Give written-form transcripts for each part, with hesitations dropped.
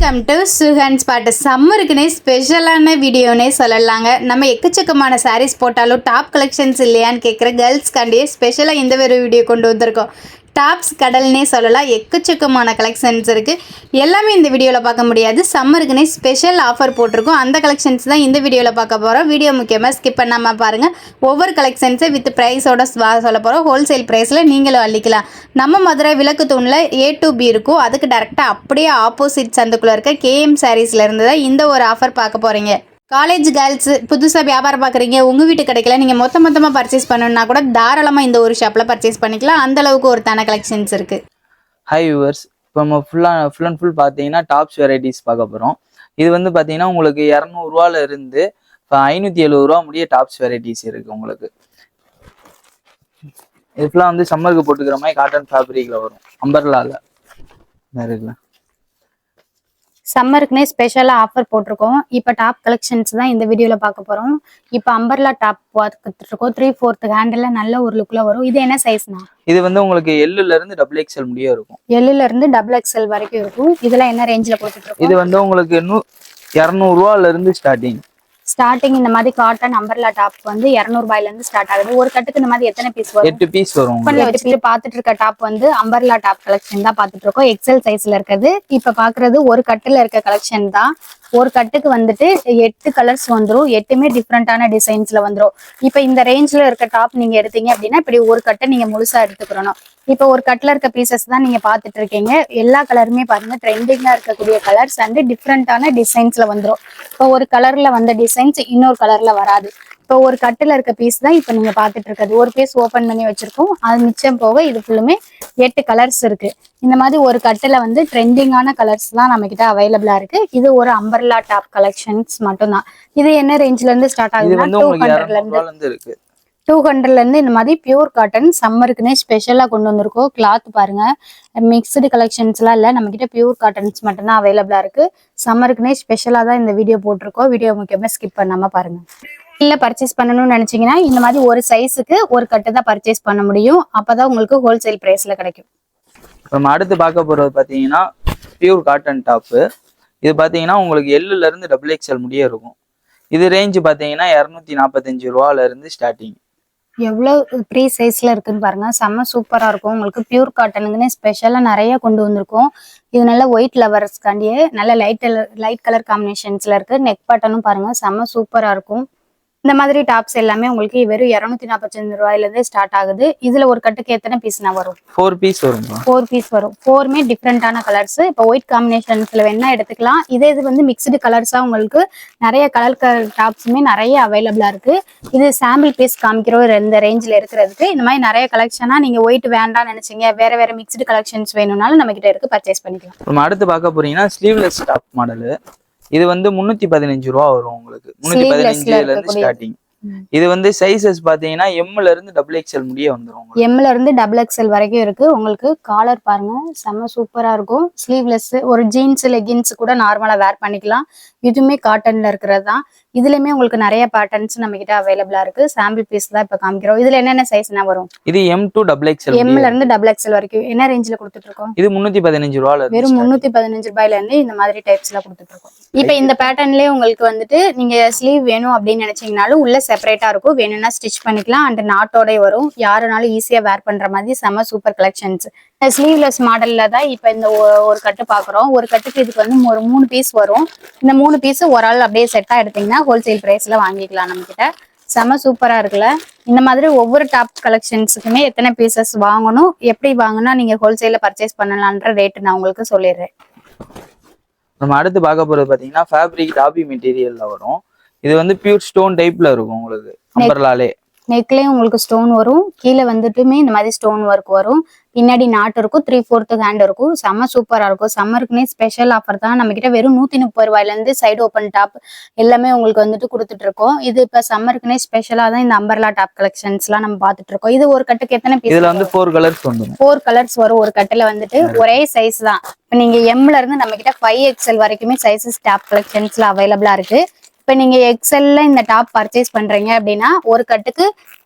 Welcome to Suhan spot. சம்மருக்குனே ஸ்பெஷலான வீடியோனே சொல்லலாங்க. நம்ம எக்கச்சக்கமான சாரீஸ் போட்டாலும் டாப் கலெக்ஷன்ஸ் இல்லையான்னு கேட்குற கேர்ள்ஸ்காண்டியே ஸ்பெஷலாக இந்த ஒரு வீடியோ கொண்டு வந்திருக்கோம். டாப்ஸ் கடல்னே சொல்லலாம். எக்கச்சக்கமான கலெக்ஷன்ஸ் இருக்குது. எல்லாமே இந்த வீடியோவில் பார்க்க முடியாது. சம்மருக்குனே ஸ்பெஷல் ஆஃபர் போட்டிருக்கோம். அந்த கலெக்ஷன்ஸ் தான் இந்த வீடியோவில் பார்க்க போகிறோம். வீடியோ முக்கியமாக ஸ்கிப் பண்ணாமல் பாருங்கள். ஒவ்வொரு கலெக்ஷன்ஸை வித் ப்ரைஸோட சொல்ல போகிறோம். ஹோல்சேல் ப்ரைஸில் நீங்களும் அள்ளிக்கலாம். நம்ம மதுரை விளக்கு தூணில் A to B இருக்கும். அதுக்கு டேரெக்டாக அப்படியே ஆப்போசிட் சந்துக்குள்ளே இருக்க KM சாரீஸில் இருந்து தான் இந்த ஒரு ஆஃபர் பார்க்க போகிறீங்க. காலேஜ் கேர்ள்ஸு புதுசாக வியாபாரம் பார்க்குறீங்க, உங்கள் வீட்டு கிடைக்கல, நீங்கள் மொத்தமாக பர்ச்சேஸ் பண்ணணுன்னா கூட தாராளமாக இந்த ஒரு ஷாப்பில் பர்ச்சேஸ் பண்ணிக்கலாம். அந்தளவுக்கு ஒரு தன கலெக்ஷன்ஸ் இருக்குது. ஹை வியூவர்ஸ், இப்போ நம்ம ஃபுல் அண்ட் ஃபுல் பார்த்தீங்கன்னா டாப்ஸ் வெரைட்டிஸ் பார்க்க போகிறோம். இது வந்து பார்த்தீங்கன்னா உங்களுக்கு 200 இருந்து இப்போ 570 முடிய டாப்ஸ் வெரைட்டிஸ் இருக்குது உங்களுக்கு. இது ஃபுல்லாக வந்து சம்மருக்கு போட்டுக்கிற மாதிரி காட்டன் ஃபேப்ரிக்கில் வரும். அம்பர்லாவில் இருக்குல்ல, சம்மருக்குனே ஸ்பெஷலாக ஆஃபர் போட்டிருக்கோம். இப்போ டாப் கலெக்ஷன்ஸ் தான் இந்த வீடியோவில் பார்க்க போகிறோம். இப்போ அம்பர்லா டாப் பார்த்துட்ருக்கோம். 3/4 ஹேண்டில் நல்ல ஒரு லுக்கில் வரும். இது என்ன சைஸ்னா? இது வந்து உங்களுக்கு எல்லுலேருந்து XXL முடிய இருக்கும். எல்லுலேருந்து XXL வரைக்கும் இருக்கும். இதெல்லாம் என்ன ரேஞ்சில் கொடுத்துட்ருக்கோம்? இது வந்து உங்களுக்கு 200 ஸ்டார்டிங் இந்த மாதிரி காட்டன் அம்பர்லா டாப் வந்து 200 ஸ்டார்ட் ஆகுது. ஒரு கட்டுக்கு இந்த மாதிரி எத்தனை பீஸ் வரும்? 8 பீஸ் வரும். வச்சுட்டு பாத்துட்டு இருக்க டாப் வந்து அம்பர்லா டாப் கலெக்ஷன் தான் பாத்துட்டு இருக்கோம். எக்ஸல் சைஸ்ல இருக்குது. இப்ப பாக்குறது ஒரு கட்டுல இருக்க கலெக்ஷன் தான். ஒரு கட்டுக்கு வந்துட்டு 8 கலர்ஸ் வந்துடும். 8மே டிஃப்ரெண்டான டிசைன்ஸ்ல வந்துடும். இப்ப இந்த ரேஞ்ச்ல இருக்க டாப் நீங்க எடுத்தீங்க அப்படின்னா இப்படி ஒரு கட்டை நீங்க முழுசா எடுத்துக்கிறணும். இப்ப ஒரு கட்ல இருக்க பீசஸ் தான் நீங்க பாத்துட்டு இருக்கீங்க. எல்லா கலருமே பாருங்க ட்ரெண்டிங்கா இருக்கக்கூடிய கலர்ஸ் அண்ட் டிஃப்ரெண்டான டிசைன்ஸ்ல வந்துடும். இப்போ ஒரு கலர்ல வந்த டிசைன்ஸ் இன்னொரு கலர்ல வராது. இப்போ ஒரு கட்டுல இருக்க பீஸ் தான் இப்ப நீங்க பாத்துட்டு இருக்கிறது. ஒரு பீஸ் ஓபன் பண்ணி வச்சிருக்கோம். அது மிச்சம் போக இது ஃபுல்லுமே 8 கலர்ஸ் இருக்கு. இந்த மாதிரி ஒரு கட்டுல வந்து ட்ரெண்டிங்கான கலர்ஸ் தான் நம்ம கிட்ட அவைலபிளா இருக்கு. இது ஒரு அம்பர்லா டாப் கலெக்ஷன்ஸ் மட்டும்தான். இது என்ன ரேஞ்ச்ல இருந்து ஸ்டார்ட் ஆகுதுன்னா 200ல இருந்து இந்த மாதிரி பியூர் காட்டன் சம்மருக்குன்னே ஸ்பெஷலா கொண்டு வந்திருக்கோம். கிளாத் பாருங்க, மிக்ஸ்டு கலெக்ஷன்ஸ் எல்லாம் இல்ல, நம்ம கிட்ட பியூர் காட்டன்ஸ் மட்டும்தான் அவைலபிளா இருக்கு. சம்மருக்குன்னே ஸ்பெஷலா தான் இந்த வீடியோ போட்டிருக்கோம். வீடியோ முக்கியமா ஸ்கிப் பண்ணாம பாருங்க. இல்ல பர்ச்சேஸ் பண்ணணும்னு நினைச்சீங்கன்னா இந்த மாதிரி ஒரு சைஸுக்கு ஒரு கட்டு தான் பர்ச்சேஸ் பண்ண முடியும். அப்பதான் உங்களுக்கு ஹோல்சேல் பிரைஸ்ல கிடைக்கும். நம்ம அடுத்து பார்க்க போறது பாத்தீங்கன்னா பியூர் காட்டன் டாப். இது பாத்தீங்கன்னா உங்களுக்கு எல்லுலேருந்து XXL முடிய இருக்கும். இது ரேஞ்ச் பாத்தீங்கன்னா 245 இருந்து ஸ்டார்டிங். எவ்வளவு ப்ரீ சைஸ்ல இருக்குன்னு பாருங்க. செம்ம சூப்பரா இருக்கும். உங்களுக்கு பியூர் காட்டனுக்குன்னு ஸ்பெஷலா நிறைய கொண்டு வந்திருக்கோம். இது நல்ல ஒயிட் லவர்ஸ்காண்டியே நல்ல லைட் கலர் காம்பினேஷன்ஸ்ல இருக்கு. நெக் பட்டனும் பாருங்க செம்ம சூப்பரா இருக்கும். இந்த மாதிரி டாப்ஸ் எல்லாமே உங்களுக்கு வெறும் 245 இருந்து ஸ்டார்ட் ஆகுது. இதுல ஒரு கட்டுக்கு எத்தனை பீஸ்னா வரும்? 4 பீஸ் வரும். 4 பீஸ் வரும். 4மே டிஃப்ரெண்டான கலர்ஸ். இப்போ ஒயிட் காம்பினேஷன்ஸ்ல வேணா எடுத்துக்கலாம். இது வந்து மிக்ஸ்டு கலர்ஸா உங்களுக்கு நிறைய கலர் டாப்ஸுமே நிறைய அவைலபிளா இருக்கு. இது சாம்பிள் பீஸ் காமிக்கிறோம். இந்த ரேஞ்சில் இருக்கிறதுக்கு இந்த மாதிரி நிறைய கலெக்ஷனா நீங்க ஒயிட் வேண்டாம்னு நினைச்சீங்க, வேற மிக்ஸ்டு கலெக்ஷன்ஸ் வேணும்னாலும் நம்ம கிட்ட இருக்கு, பர்ச்சேஸ் பண்ணிக்கலாம். நம்ம அடுத்து பார்க்க போறீங்கன்னா ஸ்லீவ்லெஸ் டாப் மாடல். இது வந்து 315 வரும் உங்களுக்கு. 315 இருந்து ஸ்டார்டிங். இது வந்து சைஸஸ் பாத்தீங்கன்னா எம்ல இருந்து XXL முடிய வந்துரும். எம்ல இருந்து XXL வரைக்கும் இருக்கு. உங்களுக்கு காலர் பாருங்க செம்ம சூப்பரா இருக்கும். ஸ்லீவ்லெஸ் ஒரு ஜீன்ஸ் லெகின்ஸ் கூட நார்மலா வேர் பண்ணிக்கலாம். இதுவுமே காட்டன்ல இருக்கிறது தான். இதுலயுமே உங்களுக்கு நிறைய பேட்டர்ன்ஸ் நம்ம கிட்ட அவைலபிளா இருக்கு. சாம்பிள் பீஸ் தான் இப்ப காமிக்கிறோம். இதுல என்னென்ன சைஸ்னா வரும்? இது M to XXL. எம்ல இருந்து XXL வரைக்கும். என்ன ரேஞ்சில கொடுத்துட்டு இருக்கோம்? இது 315 வெறும் 315 இருந்து இந்த மாதிரி டைப்ஸ்ல கொடுத்துட்டு இருக்கோம். இப்ப இந்த பேட்டர்ன்லயே உங்களுக்கு வந்துட்டு நீங்க ஸ்லீவ் வேணும் அப்படின்னு நினைச்சீங்கனாலும் உள்ள செப்பரேட்டா இருக்கும். வேணும்னா ஸ்டிச் பண்ணிக்கலாம். அண்ட் நாட்டோட வரும். யாருனாலும் ஈஸியா வேர் பண்ற மாதிரி செம்ம சூப்பர் கலெக்ஷன்ஸ். ஸ்லீவ்லெஸ் மாடல்ல தான் இப்ப இந்த ஒரு கட்டு பாக்குறோம். ஒரு கட்டுக்கு இதுக்கு வந்து ஒரு 3 பீஸ் வரும். இந்த 3 பீஸ் ஒரு ஆள் அப்படியே செட்டா எடுத்தீங்கன்னா ஹோல்சேல் பிரைஸ்ல வாங்கிக்கலாம் நம்ம கிட்ட. செம சூப்பரா இருக்குல்ல. இந்த மாதிரி ஒவ்வொரு டாப் கலெக்ஷன்ஸுக்குமே எத்தனை பீசஸ் வாங்கணும், எப்படி வாங்கினா நீங்க ஹோல்சேல்ல பர்ச்சேஸ் பண்ணலான்ற ரேட் நான் உங்களுக்கு சொல்லிடுறேன். நம்ம அடுத்து பார்க்க போறது பாத்தீங்கன்னா ஃபேப்ரிக் டாபி மெட்டீரியல்ல வரும். இது வந்து பியூர் ஸ்டோன் டைப்ல இருக்கும் உங்களுக்கு. அம்பர்லாலே நெக்லயும் உங்களுக்கு ஸ்டோன் வரும். கீழே வந்துட்டுமே இந்த மாதிரி ஸ்டோன் ஒர்க் வரும். பின்னாடி நாட்டு இருக்கும். 3/4 ஹேண்ட் இருக்கும். செம்ம சூப்பரா இருக்கும். சம்மருக்குனே ஸ்பெஷல் ஆஃபர் தான். நம்ம கிட்ட வெறும் 130 இருந்து சைடு ஓப்பன் டாப் எல்லாமே உங்களுக்கு வந்துட்டு கொடுத்துட்டு இருக்கோம். இது இப்ப சம்மருக்குனே ஸ்பெஷலா தான் இந்த அம்பர்லா டாப் கலெக்ஷன்ஸ் எல்லாம் நம்ம பாத்துட்டு இருக்கோம். இது ஒரு கட்டுக்கு எத்தனை பீஸ்? இதுல வந்து 4 கலர்ஸ் வந்துடும். 4 கலர்ஸ் வரும் ஒரு கட்டுல வந்துட்டு. ஒரே சைஸ் தான். இப்ப நீங்க எம்ல இருந்து நம்ம கிட்ட 5XL வரைக்குமே சைசஸ் டாப் கலெக்ஷன்ஸ்ல அவைலபிளா இருக்கு. இப்ப நீங்க XLல இந்த டாப் பர்ச்சேஸ் பண்றீங்க அப்படின்னா ஒரு கட்டுக்கு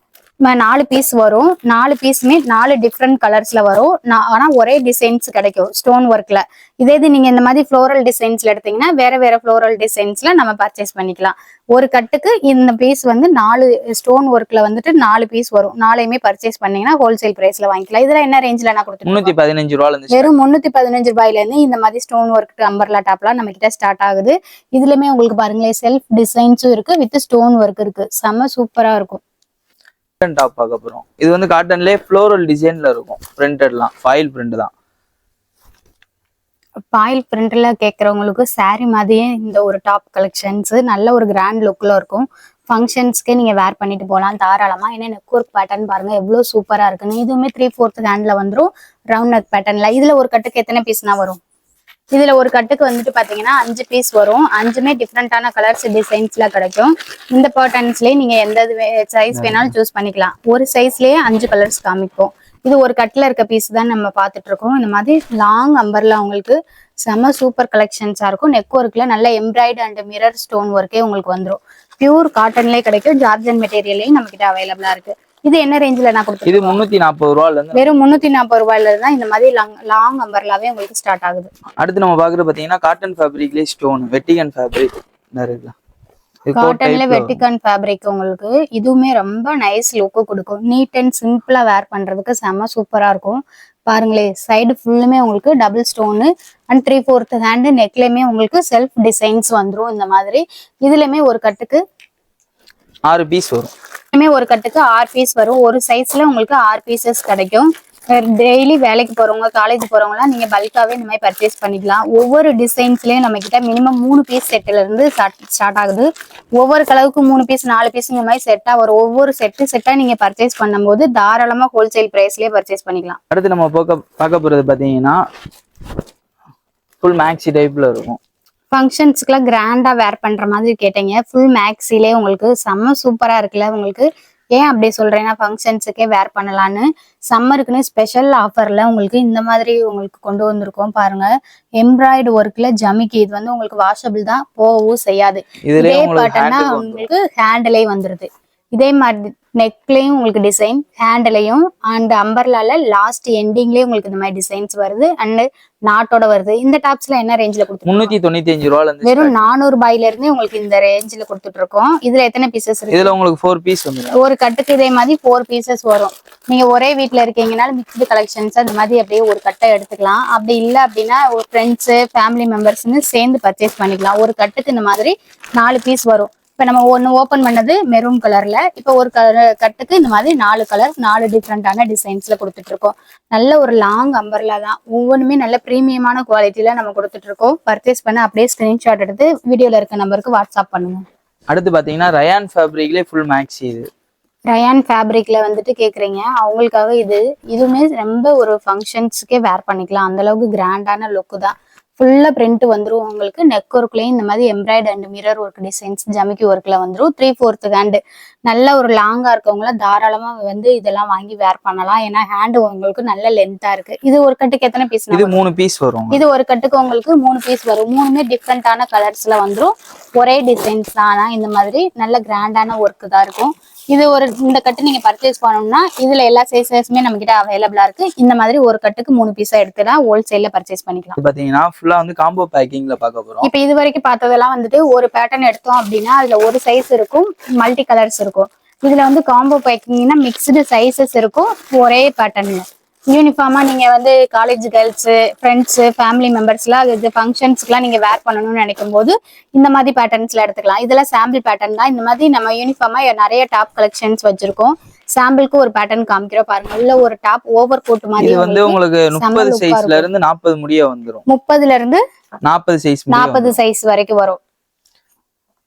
4 பீஸ் வரும். 4 பீஸுமே 4 டிஃப்ரெண்ட் கலர்ஸ்ல வரும். ஆனா ஒரே டிசைன்ஸ் கிடைக்கும் ஸ்டோன் ஒர்க்ல. இதே இது நீங்க இந்த மாதிரி ஃப்ளோரல் டிசைன்ஸ்ல எடுத்தீங்கன்னா வேற வேற ஃப்ளோரல் டிசைன்ஸ்ல நம்ம பர்ச்சேஸ் பண்ணிக்கலாம். ஒரு கட்டுக்கு இந்த பீஸ் வந்து 4 ஸ்டோன் ஒர்க்ல வந்துட்டு 4 பீஸ் வரும். 4யுமே பர்ச்சேஸ் பண்ணீங்கன்னா ஹோல்சேல் பிரைஸ்ல வாங்கிக்கலாம். இதுல என்ன ரேஞ்ச்ல நான் கொடுத்துருக்கேன்? 315 ரூபாயில இருந்து வெறும் 315 ரூபாயில இருந்து இந்த மாதிரி ஸ்டோன் ஒர்க் அம்பர்லா டாப்லாம் நம்ம கிட்ட ஸ்டார்ட் ஆகுது. இதுலயுமே உங்களுக்கு பாருங்களேன் செல்ஃப் டிசைன்ஸும் இருக்கு, வித் ஸ்டோன் ஒர்க் இருக்கு. செம்ம சூப்பரா இருக்கும். டாப் பார்க்க போறோம். இது வந்து காட்டன்லயே ஃப்ளோரல் டிசைன்ல இருக்கும். பிரிண்டட்லாம் ஃபாயில் பிரிண்ட் தான். பாயில் பிரிண்ட்ல கேட்கறவங்களுக்கு saree மாதிரியே இந்த ஒரு டாப் கலெக்ஷன்ஸ் நல்ல ஒரு கிராண்ட் லுக்ல இருக்கும். ஃபங்க்ஷன்ஸ்க்கே நீங்க வேர் பண்ணிட்டு போகலாம் தாராளமா. ஏன்னா நெக் ஒர்க் பேட்டர்ன் பாருங்க எவ்வளவு சூப்பரா இருக்குன்னு. இதுவுமே 3/4 ஹேண்ட்ல வந்துடும் ரவுண்ட் நெக் பேட்டர்ன்ல. இதுல ஒரு கட்டுக்கு எத்தனை பீஸ்னா வரும்? இதுல ஒரு கட்டுக்கு வந்துட்டு பாத்தீங்கன்னா 5 பீஸ் வரும். 5மே டிஃப்ரெண்டான கலர்ஸ் டிசைன்ஸ்ல கிடைக்கும். இந்த பேட்டர்ன்ஸ்லயே நீங்க எந்த சைஸ் வேணாலும் சூஸ் பண்ணிக்கலாம். ஒரு சைஸ்லயே 5 கலர்ஸ் காமிப்போம். இது ஒரு கட்ல இருக்க பீஸ் தான் நம்ம பார்த்துட்டு இருக்கோம். இந்த மாதிரி லாங் அம்பர்ல உங்களுக்கு செம சூப்பர் கலெக்ஷன்ஸா இருக்கும். நெக் ஒர்க்ல நல்ல எம்ப்ராய்டு அண்ட் மிரர் ஸ்டோன் ஒர்க்கே உங்களுக்கு வந்துடும். பியூர் காட்டன்லயே கிடைக்கும். ஜார்ஜன் மெட்டீரியல்லையும் நம்ம கிட்ட அவைலபிளா இருக்கு. இது என்ன ரேஞ்சில நான் கொடுத்தேன்? இது 340 ரூபாயில இருந்து வெறும் 340 ரூபாயில தான் இந்த மாதிரி லாங் அம்பர்லாவே உங்களுக்கு ஸ்டார்ட் ஆகுது. அடுத்து நம்ம பாக்குறது பாத்தீங்கன்னா காட்டன் ஃபேப்ரிக்லயே ஸ்டோன் வெட்டிகன் ஃபேப்ரிக் இருக்குல்ல. காட்டன்ல வெட்டிகன் ஃபேப்ரிக் உங்களுக்கு இதுவுமே ரொம்ப நைஸ் லுக்கு கொடுக்கும். நீட் அண்ட் சிம்பிளா வேர் பண்றதுக்கு செம சூப்பரா இருக்கும். பாருங்களே சைடு ஃபுல்லுமே உங்களுக்கு டபுள் ஸ்டோனு அண்ட் 3/4 ஹேண்டு நெக்லயுமே உங்களுக்கு செல்ஃப் டிசைன்ஸ் வந்துடும். இந்த மாதிரி இதுலயுமே ஒரு கட்டுக்கு 6 பீஸ் வரும். ஒரு கட்டுக்கு 6 பீஸ் வரும். ஒரு சைஸ்ல உங்களுக்கு 6 பீசஸ் கிடைக்கும். டெய்லி வேலைக்கு போறவங்க காலேஜ் போறவங்கலாம் நீங்க பல்காவே இந்த மாதிரி பர்ச்சேஸ் பண்ணிக்கலாம். ஒவ்வொரு டிசைன்ஸ்லயும் நம்ம கிட்ட மினிமம் 3 பீஸ் செட்ல இருந்து ஸ்டார்ட் ஆகுது. ஒவ்வொரு கலவுக்கு 3 பீஸ் 4 பீஸ் இந்த மாதிரி செட்டா வரும். ஒவ்வொரு செட்டா நீங்க பர்ச்சேஸ் பண்ணும்போது தாராளமா ஹோல்சேல் பிரைஸ்லயே பர்ச்சேஸ் பண்ணிக்கலாம். அடுத்து நம்ம பார்க்க போறது பாத்தீங்கன்னா ஃபுல் மேக்ஸி டைப்ல இருக்கும். ஃபங்க்ஷன்ஸ்க்குலாம் கிராண்டா வேர் பண்ற மாதிரி கேட்டீங்க. ஃபுல் மேக்ஸிலே உங்களுக்கு செம்ம சூப்பரா இருக்குல்ல. உங்களுக்கு ஏன் அப்படி சொல்றேன்னா ஃபங்க்ஷன்ஸுக்கே வேர் பண்ணலான்னு சம்மருக்குன்னு ஸ்பெஷல் ஆஃபர்ல உங்களுக்கு இந்த மாதிரி உங்களுக்கு கொண்டு வந்திருக்கோம். பாருங்க எம்ப்ராய்டு ஒர்க்ல ஜமிக்கி. இது வந்து உங்களுக்கு வாஷபிள் தான், போகவும் செய்யாது. இதே பேட்டர்னா உங்களுக்கு ஹேண்ட்லயே வந்துருது. இதே மாதிரி நெக்லயும் உங்களுக்கு டிசைன், ஹேண்ட்லயும் அண்ட் அம்பர்லால லாஸ்ட் எண்டிங்லயே உங்களுக்கு இந்த மாதிரி டிசைன்ஸ் வருது அண்ட் நாட்டோட வருது. இந்த டாப்ஸ்ல என்ன ரேஞ்சில கொடுத்து 395 ரூபாயில இருந்து வெறும் 400 ரூபாயில இருந்து உங்களுக்கு இந்த ரேஞ்சில கொடுத்துட்டு இருக்கோம். இதுல எத்தனை பீசஸ் இருக்கு? இதுல உங்களுக்கு 4 பீஸ் வந்துரும். ஒரு கட்டுக்கு இதே மாதிரி 4 பீசஸ் வரும். நீங்க ஒரே வீட்ல இருக்கீங்கனால மிக்ஸ்டு கலெக்ஷன்ஸ் அந்த மாதிரி அப்படியே ஒரு கட்டை எடுத்துக்கலாம். அப்படி இல்ல அப்படின்னா ஒரு ஃப்ரெண்ட்ஸ் ஃபேமிலி மெம்பர்ஸ்னு சேர்ந்து பர்ச்சேஸ் பண்ணிக்கலாம். ஒரு கட்டுக்கு இந்த மாதிரி 4 பீஸ் வரும். இப்ப நம்ம ஒன்னு ஓபன் பண்ணது மெரூன் கலர்ல. இப்ப ஒரு கட்டுக்கு இந்த மாதிரி 4 கலர் 4 டிஃப்ரெண்டான டிசைன்ஸ்ல கொடுத்துட்டு இருக்கோம். நல்ல ஒரு லாங் அம்பர்லா தான். ஒவ்வொன்றுமே நல்ல பிரீமியமான குவாலிட்டியில நம்ம கொடுத்துட்டு இருக்கோம். பர்ச்சேஸ் பண்ண அப்படியே ஸ்கிரீன்ஷாட் எடுத்து வீடியோல இருக்க நம்பருக்கு வாட்ஸ்அப் பண்ணுங்க. அடுத்து பாத்தீங்கன்னா ரயான் ஃபேப்ரிக்லயே ஃபுல் மேக்ஸி. இது ரயான் ஃபேப்ரிக்ல வந்துட்டு கேக்குறீங்க, அவங்களுக்காக இதுவுமே ரொம்ப ஒரு ஃபங்க்ஷன்ஸ்க்கே வேர் பண்ணிக்கலாம். அந்த அளவுக்கு கிராண்டான லுக்கு தான். ஃபுல்லா பிரிண்ட் வந்துடும். உங்களுக்கு நெக் ஒர்க்லயும் இந்த மாதிரி எம்ப்ராய்டு அண்ட் மிரர் ஒர்க் டிசைன்ஸ் ஜமிக்கி ஒர்க்ல வந்துடும். 3/4 ஹேண்டு நல்ல ஒரு லாங்கா இருக்கவங்கள தாராளமா வந்து இதெல்லாம் வாங்கி வேர் பண்ணலாம். ஏன்னா ஹேண்டு உங்களுக்கு நல்ல லென்த்தா இருக்கு. இது ஒரு கட்டுக்கு எத்தனை பீஸ்? இது 3 பீஸ் வரும். இது ஒரு கட்டுக்கு உங்களுக்கு 3 பீஸ் வரும். 3மே டிஃப்ரெண்டான கலர்ஸ்ல வந்துடும். ஒரே டிசைன்ஸ் தான். இந்த மாதிரி நல்ல கிராண்டான ஒர்க் தான் இருக்கும். இது இந்த கட்டு நீங்க பர்ச்சேஸ் பண்ணணும்னா இதுல எல்லா சைஸஸுமே நம்ம கிட்ட அவைலபிளா இருக்கு. இந்த மாதிரி ஒரு கட்டுக்கு 3 பீஸா எடுத்துனா ஹோல்சேல்ல பர்ச்சேஸ் பண்ணிக்கலாம். பாத்தீங்கன்னா ஃபுல்லா வந்து காம்போ பேக்கிங்ல பார்க்க போறோம். இப்போ இது வரைக்கும் பார்த்ததெல்லாம் வந்துட்டு ஒரு பேட்டர்ன் எடுத்தோம் அப்படின்னா அதுல ஒரு சைஸ் இருக்கும், மல்டி கலர்ஸ் இருக்கும். இதுல வந்து காம்போ பேக்கிங்னா மிக்ஸ்டு சைஸஸ் இருக்கும். ஒரே பேட்டர்ன்ல யூனிஃபார்மா நீங்க வந்து காலேஜ் கேர்ள்ஸ் ஃப்ரெண்ட்ஸ் ஃபேமிலி மெம்பர்ஸ்லாம் இது ஃபங்க்ஷன்ஸ்க்குலாம் நீங்க வேர் பண்ணணும்னு நினைக்கும் போது இந்த மாதிரி பேட்டர்ன்ஸ்ல எடுத்துக்கலாம். இதெல்லாம் சாம்பிள் பேட்டர்ன் தான். இந்த மாதிரி நம்ம யூனிஃபார்மா நிறைய டாப் கலெக்ஷன்ஸ் வச்சிருக்கோம். சாம்பிளுக்கு ஒரு பேட்டர்ன் காமிக்கிறோம் பாருங்க. உள்ள ஒரு டாப் ஓவர் கோட் மாதிரி. இது வந்து உங்களுக்கு 30 சைஸ்ல இருந்து 40 முடிய வந்துரும். 30ல இருந்து 40 சைஸ் வரைக்கும் வரும்.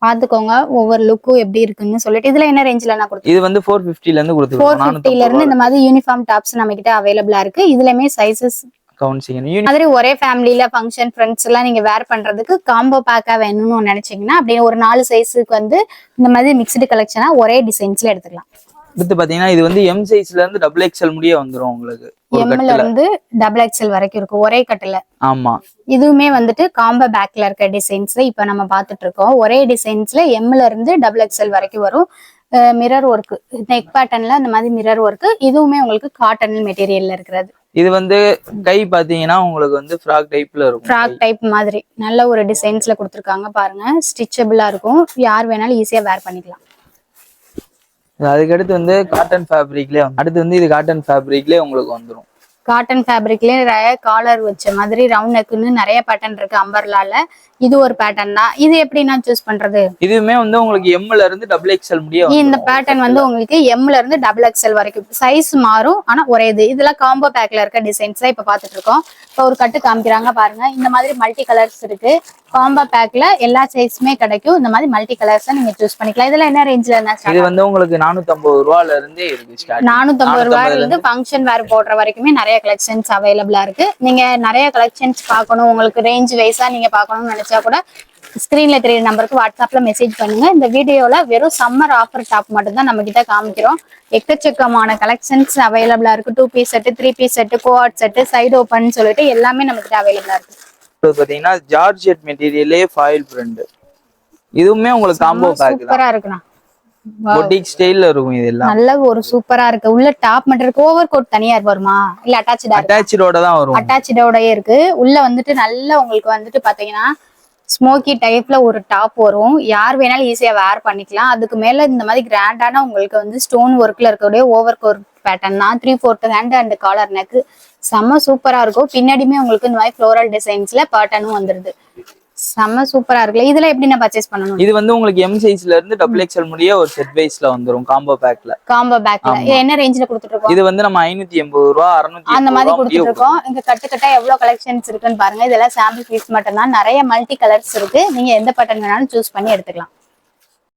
பாத்துக்கோங்க ஒவ்வொரு லுக்கும் எப்படி இருக்குன்னு சொல்லிட்டு. இதுல என்ன ரேஞ்ச்ல நான் கொடுத்தேன்? இது வந்து 450ல இருந்து கொடுத்துருக்கோம். 450ல இருந்து இந்த மாதிரி யூனிஃபார்ம் டாப்ஸ் நம்ம கிட்ட அவைலபிளா இருக்கு. இதுலயுமே சைஸஸ் மாதிரி ஒரே ஃபேமிலில ஃபங்க்ஷன் ஃப்ரெண்ட்ஸ் எல்லாம் நீங்க வேர் பண்றதுக்கு காம்போ பேக்கா வேணும்னு நினைச்சீங்கன்னா அப்படியே ஒரு 4 சைஸுக்கு வந்து இந்த மாதிரி மிக்ஸ்டு கலெக்ஷனா ஒரே டிசைன்ஸ்ல எடுத்துக்கலாம். அடுத்து பாத்தீங்கன்னா இது வந்து எம் சைஸ்ல இருந்து XXL முடிய வந்துரும். உங்களுக்கு எம்ல இருந்து XXL வரைக்கும் இருக்கும் ஒரே கட்டுல. ஆமா, இதுவுமே வந்துட்டு காம்போ பேக்ல இருக்க டிசைன்ஸ்ல இப்ப நம்ம பாத்துட்டு இருக்கோம். ஒரே டிசைன்ஸ்ல எம்ல இருந்து XXL வரைக்கும் வரும். மிரர் ஒர்க், நெக் பேட்டர்ன்ல அந்த மாதிரி மிரர் ஒர்க். இதுவுமே உங்களுக்கு காட்டன் மெட்டீரியல்ல இருக்கிறது. இது வந்து கை பாத்தீங்கன்னா உங்களுக்கு வந்து ஃப்ராக் டைப்ல இருக்கும். ஃப்ராக் டைப் மாதிரி நல்ல ஒரு டிசைன்ஸ்ல கொடுத்துருக்காங்க பாருங்க. ஸ்டிச்சபிளா இருக்கும், யார் வேணாலும் ஈஸியா வேர் பண்ணிக்கலாம். அதுக்கடுத்து வந்து காட்டன் ஃபேப்ரிக்லயே அடுத்து வந்து இது காட்டன் ஃபேப்ரிக்லயே உங்களுக்கு வந்துடும். காட்டன் ஃபேப்ரிக்லயே நிறைய காலர் வச்ச மாதிரி ரவுண்ட் நெக்குன்னு நிறைய பேட்டர்ன் இருக்கு. அம்பர்லால இது ஒரு பேட்டர்ன் தான். இது எப்படி நான் சூஸ் பண்றது? இதுவுமே வந்து உங்களுக்கு எம்ல இருந்து டபுள் எக்ஸ்எல் முடிய இந்த பேட்டர்ன் வந்து உங்களுக்கு எம்ல இருந்து டபுள் எக்ஸ்எல் வரைக்கும் சைஸ் மாறும், ஆனா ஒரே இது. இதெல்லாம் காம்போ பேக்ல இருக்க டிசைன்ஸ் தான் இப்ப பாத்துட்டு இருக்கோம். இப்போ ஒரு கட்டு காமிக்கிறாங்க பாருங்க. இந்த மாதிரி மல்டி கலர்ஸ் இருக்கு. காம்போ பேக்ல எல்லா சைஸுமே கிடைக்கும். இந்த மாதிரி மல்டி கலர்ஸ் நீங்க சூஸ் பண்ணிக்கலாம். இதெல்லாம் என்ன ரேஞ்ச்ல இருந்தா? இது வந்து உங்களுக்கு 450 ரூபாயில இருந்தே இருக்கு. 450 ரூபாயில இருந்து ஃபங்க்ஷன் வேர் போடுற வரைக்குமே நிறைய கலெக்ஷன்ஸ் அவைலபிளா இருக்கு. நீங்க நிறைய கலெக்ஷன்ஸ் பார்க்கணும், உங்களுக்கு ரேஞ்ச் வைஸா நீங்க பார்க்கணும்னு நினைச்சா கூட ஸ்கிரீன்ல தெரிய நம்பருக்கு வாட்ஸ்அப்ல மெசேஜ் பண்ணுங்க. இந்த வீடியோல வெறும் சம்மர் ஆஃபர் டாப் மட்டும் தான் நம்ம கிட்ட காமிக்கிறோம். எக்கச்சக்கமான கலெக்ஷன்ஸ் அவைலபிளா இருக்கு. 2 piece set, 3 piece set, co-ord set, side open சொல்லிட்டு எல்லாமே நம்ம கிட்ட அவைலபிளா இருக்கு. பாத்தீங்கன்னா ஜார்ஜெட் மெட்டீரியலே ஃபாயில் பிரிண்ட். இதுவுமே உங்களுக்கு காம்போ பேக் தான். சூப்பரா இருக்குண்ணா. பொட்டிக் ஸ்டைல்ல இருக்கும். இதெல்லாம் நல்ல ஒரு சூப்பரா இருக்கு. உள்ள டாப் மட்டும் இருக்கு. ஓவர் கோட் தனியா வருமா இல்ல அட்டாச்சடா? அட்டாச்சடோட தான் வரும். அட்டாச்சடோடயே இருக்கு. உள்ள வந்துட்டு நல்ல உங்களுக்கு வந்துட்டு பாத்தீங்கன்னா ஸ்மோக்கி டைப்ல ஒரு டாப் வரும். யார் வேணாலும் ஈஸியா வேர் பண்ணிக்கலாம். அதுக்கு மேல இந்த மாதிரி கிராண்டான உங்களுக்கு வந்து ஸ்டோன் ஒர்க்ல இருக்கக்கூடிய ஓவர் கோட் பேட்டர்ன் தான். 3/4 ஹேண்ட் அண்ட் காலர் நெக் செம்ம சூப்பரா இருக்கும். பின்னாடியுமே உங்களுக்கு இந்த மாதிரி ஃப்ளோரல் டிசைன்ஸ்ல பேட்டர்னும் வந்துருது. செம்ம சூப்பரா இருக்குல்ல. இதுல எப்படி நான் பர்ச்சேஸ் பண்ணணும்? இது வந்து உங்களுக்கு எம் சைஸ்ல இருந்து டபுள் எக்ஸ்எல் முடிய ஒரு செட் வைஸ்ல வந்துரும் காம்போ பேக்ல. காம்போ பேக்ல என்ன ரேஞ்ச்ல கொடுத்துட்டு இருக்கோம்? இது வந்து நம்ம 580 ரூபா 680 அந்த மாதிரி கொடுத்துட்டு இருக்கோம். இங்க கட்டு கட்டா எவ்வளவு கலெக்ஷன்ஸ் இருக்குன்னு பாருங்க. இதெல்லாம் சாம்பிள் பீஸ் மட்டும் தான். நிறைய மல்டி கலர்ஸ் இருக்கு. நீங்க எந்த பேட்டர்ன் வேணாலும் சூஸ் பண்ணி எடுத்துக்கலாம்.